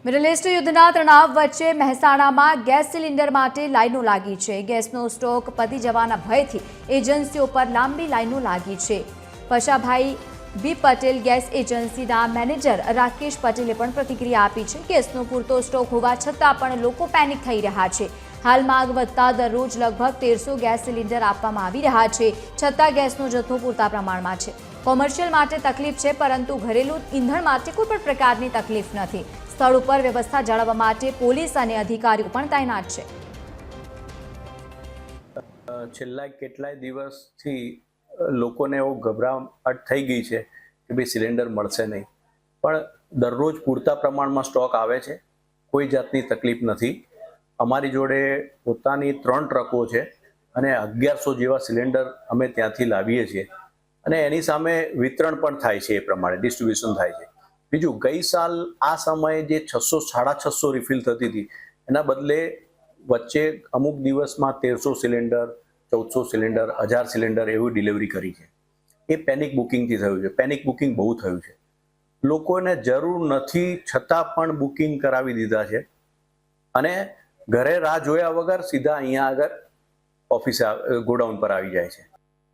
Middle east યુદ્ધના તણાવ વચ્ચે મહેસાણામાં ગેસ સિલિન્ડર માટે લાઈનો લાગી છે। ગેસનો સ્ટોક પતી જવાના ભયથી એજન્સીઓ પર લાંબી લાઈનો લાગી છે। પશાભાઈ બી પટેલ ગેસ એજન્સીના મેનેજર રાકેશ પટેલે પણ પ્રતિક્રિયા આપી છે। ગેસનો પૂરતો સ્ટોક હોવા છતાં પણ લોકો પેનિક થઈ રહ્યા છે। હાલ માંગ વધતા દરરોજ લગભગ 1300 ગેસ સિલિન્ડર આપવામાં આવી રહ્યા છે, છતાં ગેસનો જથ્થો પૂરતા પ્રમાણમાં છે। કોમર્શિયલ માટે તકલીફ છે, પરંતુ ઘરેલું ઈંધણ માટે કોઈ પણ પ્રકારની તકલીફ નથી। સ્થળ ઉપર વ્યવસ્થા જાળવવા માટે પોલીસ અને અધિકારીઓ પણ તૈનાત છે। છેલ્લા કેટલાય દિવસથી લોકોને એવો ગભરાટ થઈ ગઈ છે કે ભાઈ સિલિન્ડર મળશે નહીં, પણ દરરોજ પૂરતા પ્રમાણમાં સ્ટોક આવે છે, કોઈ જાતની તકલીફ નથી। અમારી જોડે પોતાની 3 ટ્રકો છે અને 1100 જેવા સિલિન્ડર અમે ત્યાંથી લાવીએ છીએ અને એની સામે વિતરણ પણ થાય છે, એ પ્રમાણે ડિસ્ટ્રીબ્યુશન થાય છે। બીજું, ગઈ સાલ આ સમયે જે 600-650 રિફિલ થતી હતી, એના બદલે વચ્ચે અમુક દિવસમાં 1300 સિલિન્ડર, 1400 સિલિન્ડર, 1000 સિલિન્ડર એવી ડિલિવરી કરી છે। એ પેનિક બુકિંગથી થયું છે। પેનિક બુકિંગ બહુ થયું છે, લોકોને જરૂર નથી છતાં પણ બુકિંગ કરાવી દીધા છે અને ઘરે રાહ જોયા વગર સીધા અહીંયા આગળ ઓફિસે ગોડાઉન પર આવી જાય છે।